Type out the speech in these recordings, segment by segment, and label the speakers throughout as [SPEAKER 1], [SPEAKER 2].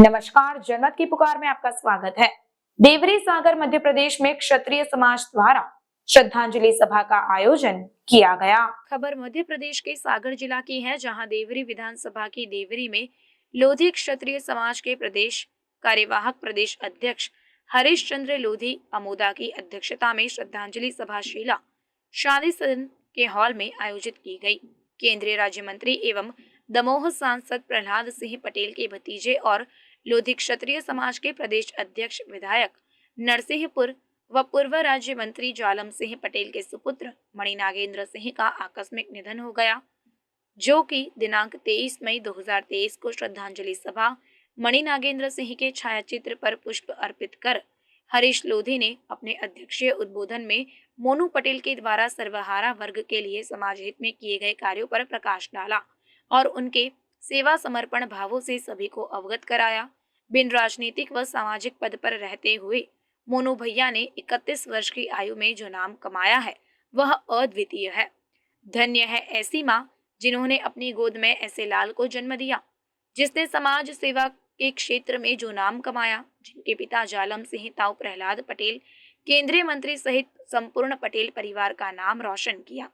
[SPEAKER 1] नमस्कार, जनमत की पुकार में आपका स्वागत है। देवरी सागर मध्य प्रदेश में क्षत्रिय समाज द्वारा श्रद्धांजलि सभा का आयोजन किया गया। खबर मध्य प्रदेश के सागर जिला की है, जहां देवरी विधानसभा की देवरी में लोधी क्षत्रिय समाज के प्रदेश कार्यवाहक प्रदेश अध्यक्ष हरीश चंद्र लोधी अमोदा की अध्यक्षता में श्रद्धांजलि सभा शीला शादी सदन के हॉल में आयोजित की गई। केंद्रीय राज्य मंत्री एवं दमोह सांसद प्रहलाद सिंह पटेल के भतीजे और लोधी क्षत्रिय समाज के प्रदेश अध्यक्ष विधायक नरसिंहपुर व पूर्व राज्य मंत्री जालम सिंह पटेल के सुपुत्र मणि नागेंद्र सिंह का आकस्मिक निधन हो गया, जो कि दिनांक 23 मई 2023 को श्रद्धांजलि सभा मणि नागेंद्र सिंह के छायाचित्र पर पुष्प अर्पित कर हरीश लोधी ने अपने अध्यक्षीय उद्बोधन में मोनू पटेल के द्वारा सर्वहारा वर्ग के लिए समाज हित में किए गए कार्यों पर प्रकाश डाला और उनके सेवा समर्पण भावों से सभी को अवगत कराया। बिन राजनीतिक व सामाजिक पद पर रहते हुए मोनू भैया ने 31 वर्ष की आयु में जो नाम कमाया है वह अद्वितीय है। धन्य है ऐसी माँ जिन्होंने अपनी गोद में ऐसे लाल को जन्म दिया, जिसने समाज सेवा के क्षेत्र में जो नाम कमाया, जिनके पिता जालम सिंह ताऊ प्रहलाद पटेल केंद्रीय मंत्री सहित संपूर्ण पटेल परिवार का नाम रोशन किया।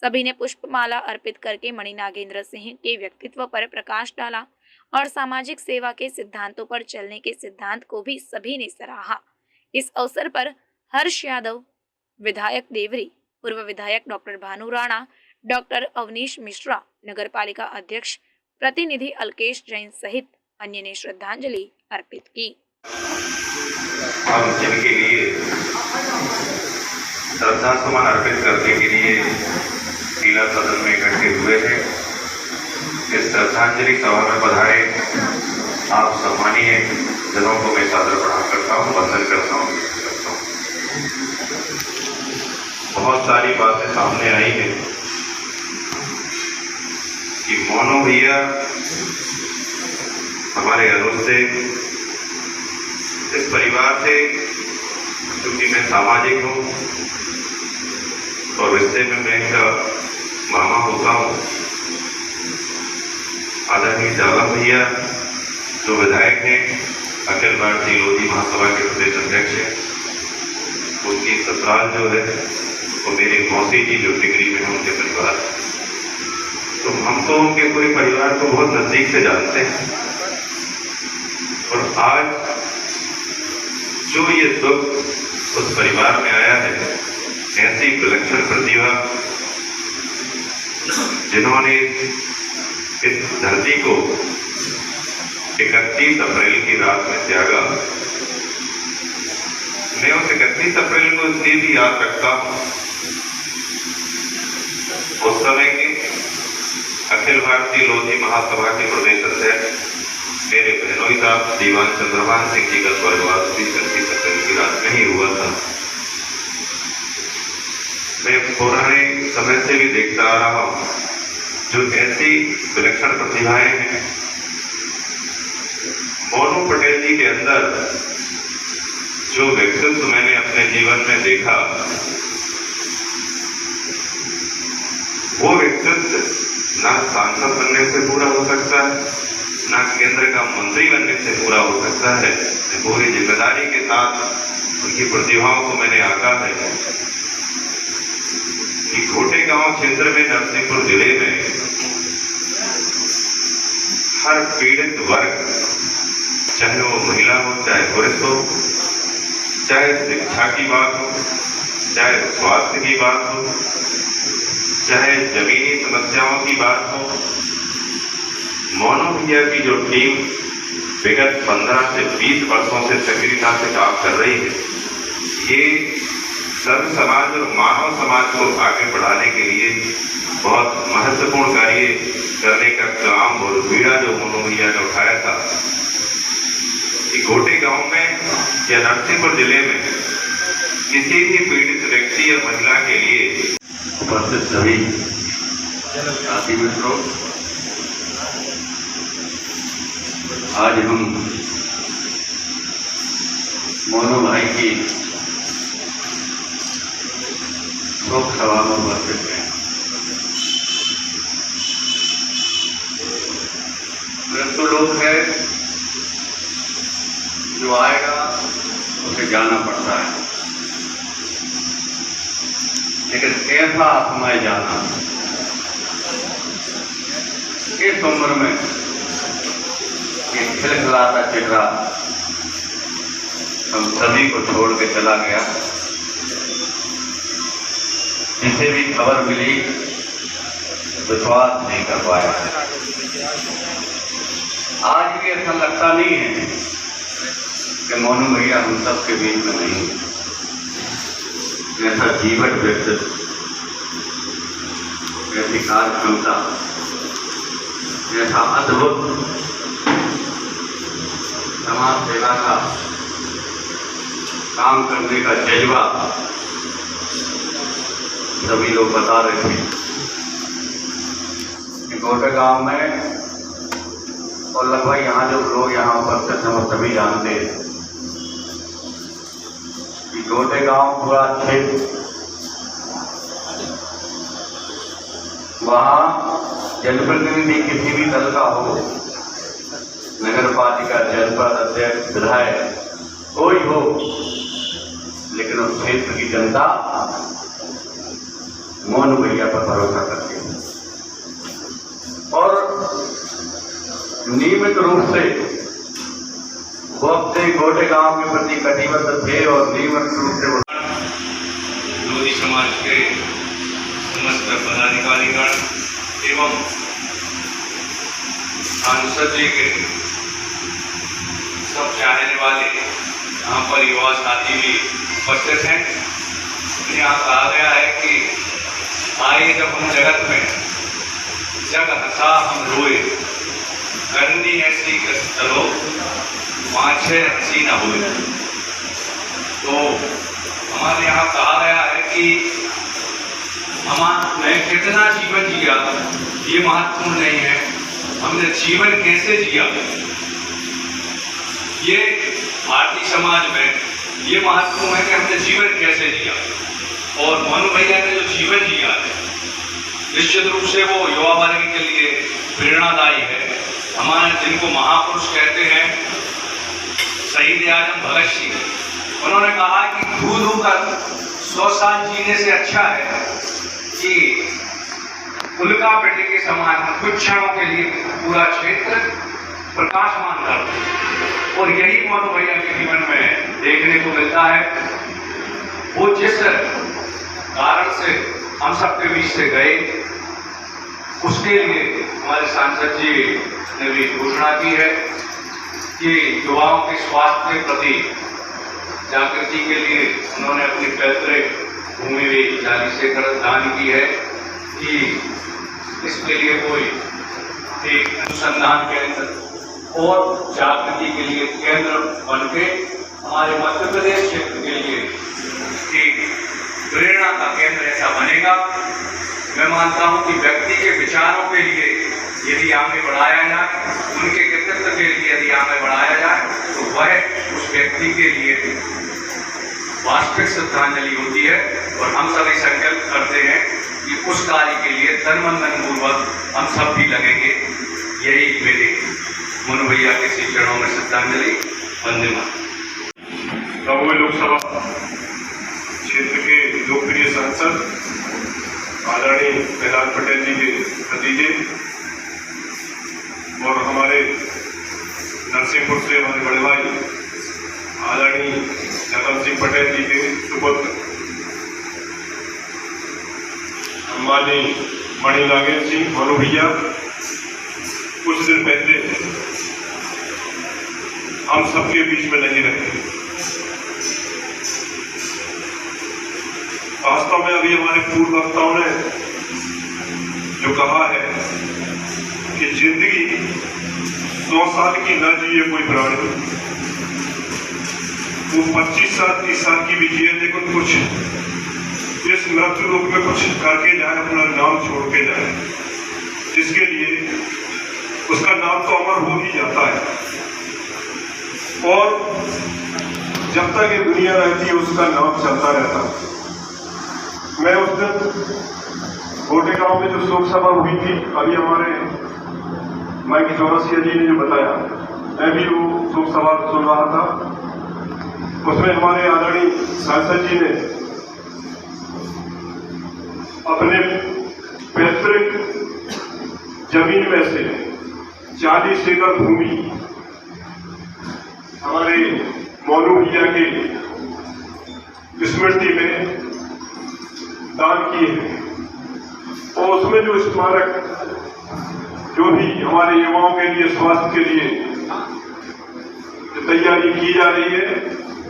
[SPEAKER 1] सभी ने पुष्पमाला अर्पित करके मणि नागेंद्र सिंह के व्यक्तित्व पर प्रकाश डाला और सामाजिक सेवा के सिद्धांतों पर चलने के सिद्धांत को भी सभी ने सराहा। इस अवसर पर हर्ष यादव, विधायक देवरी, पूर्व विधायक डॉक्टर भानु राणा, डॉक्टर अवनीश मिश्रा, नगर पालिका अध्यक्ष प्रतिनिधि अलकेश जैन सहित अन्य ने श्रद्धांजलि अर्पित की।
[SPEAKER 2] हम जिनके लिए श्रद्धा सुमन अर्पित करने के लिए शीला सदन में इकट्ठे हुए हैं, इस श्रद्धांजलि सभा में पधारे आप सम्मानीय जनों को मैं सादर प्रणाम करता हूँ, वंदन करता हूँ। बहुत सारी बातें सामने आई हैं कि मोनू भैया हमारे अनुज से, इस परिवार से, क्योंकि मैं सामाजिक हूँ और रिश्ते में मैं इनका मामा होता हूँ। आदरणीय जालम भैया जो विधायक हैं, अखिल भारतीय लोधी महासभा के प्रदेश अध्यक्ष हैं, उनकी ससुराल जो है वो मेरी मौसी जी जो टिकरी में है, उनके परिवार। तो हम तो उनके पूरे परिवार को बहुत नजदीक से जानते हैं और आज जो ये दुख उस परिवार में आया है, ऐसी विलक्षण प्रतिभा जिन्होंने इस धरती को 31 अप्रैल की रात में त्यागा, मैं उस 31 अप्रैल को इसलिए भी याद रखता हूं, उस समय के अखिल भारतीय लोधी महासभा के प्रदेश अध्यक्ष मेरे बहनोई साहब दीवान चंद्रभान सिंह जी का स्वर्गवास भी 31 अप्रैल की रात में ही हुआ था। मैं पुराने समय से भी देखता आ रहा हूं, जो ऐसी विलक्षण प्रतिभाएं हैं, मोनू पटेल जी के अंदर जो व्यक्तित्व मैंने अपने जीवन में देखा, वो व्यक्तित्व ना सांसद बनने से पूरा हो सकता है, ना केंद्र का मंत्री बनने से पूरा हो सकता है। पूरी जिम्मेदारी के साथ उनकी प्रतिभाओं को मैंने आंका है कि घोटे गांव क्षेत्र में नरसिंहपुर जिले में हर पीड़ित वर्ग, चाहे वो महिला हो, चाहे पुरुष हो, चाहे शिक्षा की बात हो, चाहे स्वास्थ्य की बात हो, चाहे जमीनी समस्याओं की बात हो, मोनू भैया की जो टीम विगत 15 से 20 वर्षों से सक्रियता से काम कर रही है, ये सर्व समाज और मानव समाज को आगे बढ़ाने के लिए बहुत महत्वपूर्ण कार्य करने का काम और बीड़ा जो मोनू भैया ने उठाया था, कि घोटे गांव में या नरसिंहपुर जिले में किसी भी पीड़ित व्यक्ति या महिला के लिए उपस्थित सभी साथी मित्रों, आज हम मोनू भाई की शोक सभा में उपस्थित हैं। मृत्यु लोक है
[SPEAKER 3] जो आएगा उसे जाना पड़ता है, लेकिन ऐसा समय जाना इस उम्र में ये खिलखिलाता चेहरा हम सभी को छोड़ के चला गया। जिसे भी खबर मिली विश्वास नहीं कर पाया। आज भी ऐसा लगता नहीं है कि मोनू भैया हम सबके बीच में नहीं। ऐसा जीवन व्यक्तित्व, ऐसी कार्य क्षमता, ऐसा अद्भुत समाज सेवा का काम करने का जज्बा सभी लोग बता रहे थे कि गोटे गांव में, और लगभग यहाँ जो लोग यहाँ उपस्थित हैं वो सभी जानते हैं कि गोटे गांव पूरा क्षेत्र, वहाँ जनप्रतिनिधि किसी भी दल का हो, नगर पालिका, जनपद अध्यक्ष, विधायक कोई हो, लेकिन उस क्षेत्र की जनता मोनू भैया पर भरोसा करती है और नियमित रूप से वो अपने गोटे गांव के प्रति कटिबद्ध थे और नियमित रूप से
[SPEAKER 2] लोधी समाज के समस्त पदाधिकारीगण एवं सांसद जी के सब चाहने वाले यहाँ पर युवा साथी भी उपस्थित हैं। यहाँ कहा गया है कि आए जब हम जगत में, जग हंसा हम रोए, करनी ऐसी चलो पाँच हंसी न हुए। तो हमारे यहाँ कहा गया है कि हमने कितना जीवन जिया ये महत्वपूर्ण नहीं है, हमने जीवन कैसे जिया ये भारतीय समाज में ये महत्वपूर्ण है कि हमने जीवन कैसे जिया। और मोनू भैया ने जो जीवन जिया है निश्चित रूप से वो युवा वर्ग के लिए प्रेरणादायी है। हमारे जिनको महापुरुष कहते हैं, शहीद आजम भगत सिंह, उन्होंने कहा कि धू कर 100 साल जीने से अच्छा है कि उल्का पिंड के समान कुछ क्षणों के लिए पूरा क्षेत्र प्रकाशमान कर दो। और यही मोनू भैया के जीवन में देखने को मिलता है। वो जिस कारण से हम सबके बीच से गए, उसके लिए हमारे सांसद जी ने भी घोषणा की है कि युवाओं के स्वास्थ्य के प्रति जागृति के लिए उन्होंने अपनी पैतृक भूमि भी जाली से दान की है कि इसके लिए कोई एक अनुसंधान केंद्र और जागृति के लिए केंद्र बन के हमारे मध्य प्रदेश क्षेत्र के लिए एक प्रेरणा का केंद्र ऐसा बनेगा। मैं मानता हूं कि व्यक्ति के विचारों के लिए यदि आगे बढ़ाया जाए, उनके व्यक्तित्व के लिए यदि आगे बढ़ाया जाए, तो वह उस व्यक्ति के लिए वास्तविक श्रद्धांजलि होती है। और हम सभी संकल्प करते हैं कि उस कार्य के लिए तन मन धन पूर्वक हम सब भी लगेंगे। यही मेरे मोनू भैया के श्री चरणों में श्रद्धांजलि। वंदे मातरम।
[SPEAKER 4] गाँव लोकसभा क्षेत्र के लोकप्रिय सांसद आदरणीय प्रहलाद पटेल जी के भतीजे और हमारे नरसिंहपुर से हमारे बड़े भाई आदरणीय जगत सिंह पटेल जी के सुपुत्र माननीय मणि नागेंद्र सिंह मोनू भैया कुछ दिन पहले हम सबके बीच में नहीं रहे। वास्तव में अभी हमारे पूर्व वक्ताओं ने जो कहा है कि जिंदगी 100 साल की न जिए कोई प्राणी, वो 25 साल 30 साल की भी जिए, लेकिन कुछ इस मृत्यु लोक में कुछ करके जाए, अपना नाम छोड़ के जाए, जिसके लिए उसका नाम तो अमर हो ही जाता है। और जब तक ये दुनिया रहती है उसका नाम चलता रहता है। मैं उस दिन गोटे गांव में जो शोक सभा हुई थी, अभी हमारे माइक चौरसिया जी ने जो बताया, मैं भी वो शुभ सवाल सुन रहा था, उसमें हमारे आदरणीय सांसद जी ने अपने पैतृक जमीन में से 40 एकड़ भूमि हमारे मौलू भैया के स्मृति में दान की है। और उसमें जो स्मारक जो भी हमारे युवाओं के लिए, स्वास्थ्य के लिए जो तैयारी की जा रही है,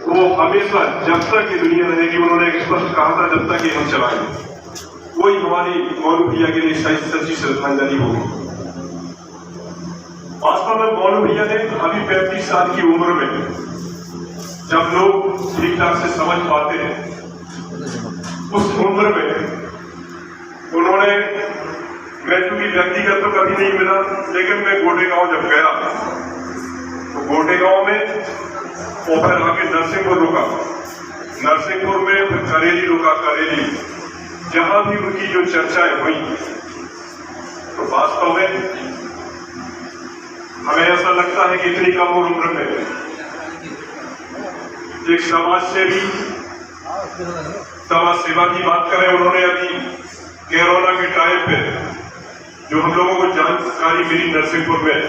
[SPEAKER 4] वो हमेशा जब तक ये दुनिया रहेगी, उन्होंने एक स्पष्ट कहा था, जब तक ये हम चलाएंगे, वही हमारी मौलू भैया के लिए सच्ची श्रद्धांजलि होगी। वास्तव में मौलू भैया ने अभी 35 साल की उम्र में, जब लोग ठीक ठाक से समझ पाते हैं, उस उम्र में उन्होंने, मैं चूंकि व्यक्तिगत तो कभी नहीं मिला, लेकिन मैं गोटेगांव जब गया तो गोटेगांव में और फिर आगे नरसिंहपुर रुका, नरसिंहपुर में फिर करेली रुका, करेली, जहां भी उनकी जो चर्चाएं हुई, तो वास्तव में हमें ऐसा लगता है कि इतनी कम उम्र में एक समाज सेवी, समाज सेवा की बात करें, उन्होंने अभी कोरोना के टाइम पे जो हम लोगों को जानकारी मिली, नरसिंहपुर में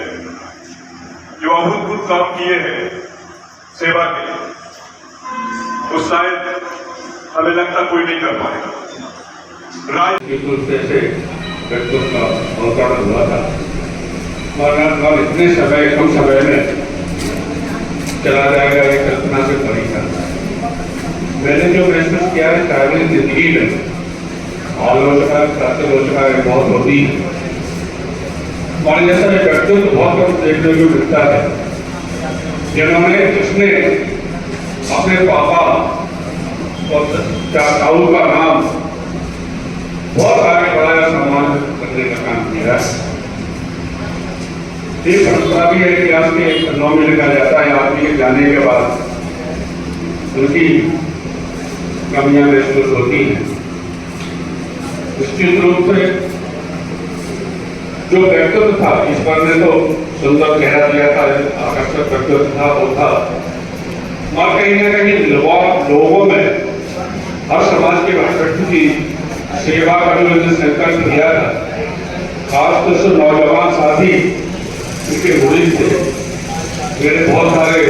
[SPEAKER 4] जो अभूतपूर्व काम किए हैं सेवा के, वो शायद हमें लगता कोई नहीं कर पाएगा।
[SPEAKER 5] से व्यक्तित्व का अवतरण हुआ था और इतने समय, कम समय में चला जाएगा, ये कल्पना से परी था। मैंने जो महसूस किया है शारीरिक जिंदगी में, आलोचना, सत्यालोचना बहुत होती है, हमारे जैसा व्यक्तित्व बहुत कम देखने को मिलता है, जिसने अपने पापा और चाचाओं का नाम बहुत आगे बढ़ाया, सम्मान करने का काम किया। ये परंपरा भी है कि आज के पन्नों में लिखा जाता है, आदमी के जाने के बाद उनकी कमियां महसूस होती हैं। निश्चित रूप से जो व्यक्तित्व था, ईश्वर ने तो सुंदर चेहरा दिया था, आकर्षक व्यक्तित्व था, वो था, और कहीं ना कहीं लोगों में हर समाज के व्यक्ति की सेवा करने का संकल्प दिया था। खासतौर से नौजवान साथी उनके मुरीद थे। मेरे बहुत सारे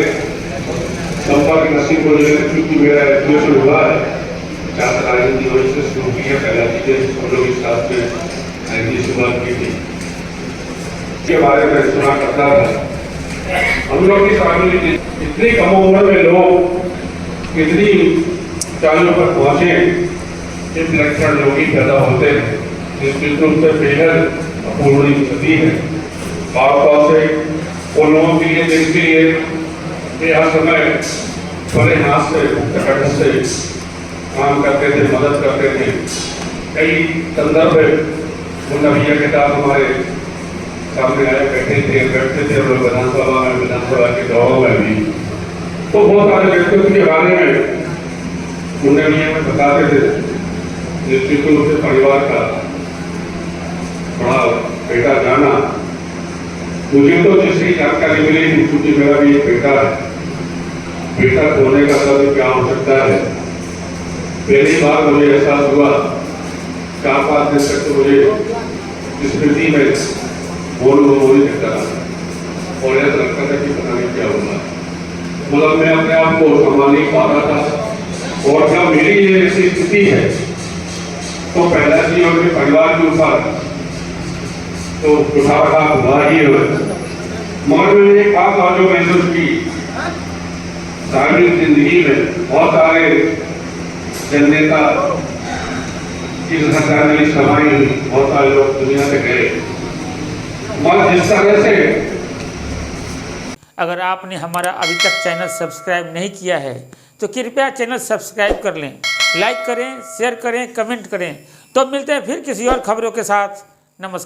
[SPEAKER 5] संपर्क नसीब हो गए, क्योंकि मेरा एजुकेशन हुआ है छात्र राजनीति वजह से शुरू किया, पहला चीजें हम लोग इस साथ में शुरुआत की थी, के बारे में सुना करता था। हम लोग की सामने इतनी कम उम्र में लोग कितनी ऊंचाइयों पर पहुंचे, इस लक्षण योगी पैदा होते हैं, निश्चित रूप से बेहद अपूर्णीय क्षति है। खासतौर से उन लोगों के लिए जिनके लिए हर समय बड़े हाथ से, कट से काम करते थे, मदद करते थे। कई संदर्भ उन भैया के साथ हमारे सामने आए, बैठते थे और विधानसभा में, विधानसभा के दौरों में भी, तो बहुत सारे व्यक्तित्व के बारे में उन्हें भी बताते थे। निश्चित रूप से परिवार का बड़ा बेटा जाना, मुझे तो जिसकी जानकारी मिली थी, क्योंकि मेरा भी एक बेटा है, बेटा खोने का दर्द क्या हो सकता है। पहली बार मुझे एहसास हुआ, 4-5 दिन तक तो मुझे स्मृति में बोली करता था और ऐसा लगता था कि पता नहीं क्या होगा, मतलब मैं अपने आप को संभाल नहीं पा रहा था। और जब मेरी ये ऐसी स्थिति है, तो पहला चीज उनके परिवार के ऊपर तो उठा हुआ ही है। मगर मैंने एक बात और जो महसूस की, सार्वजनिक जिंदगी में बहुत सारे जननेता की श्रद्धांजलि सभाएं हुई, बहुत सारे लोग दुनिया से गए, मगर जिस तरह से
[SPEAKER 6] अगर आपने हमारा अभी तक चैनल सब्सक्राइब नहीं किया है तो कृपया चैनल सब्सक्राइब कर लें, लाइक करें, शेयर करें, कमेंट करें। तो मिलते हैं फिर किसी और खबरों के साथ। नमस्कार।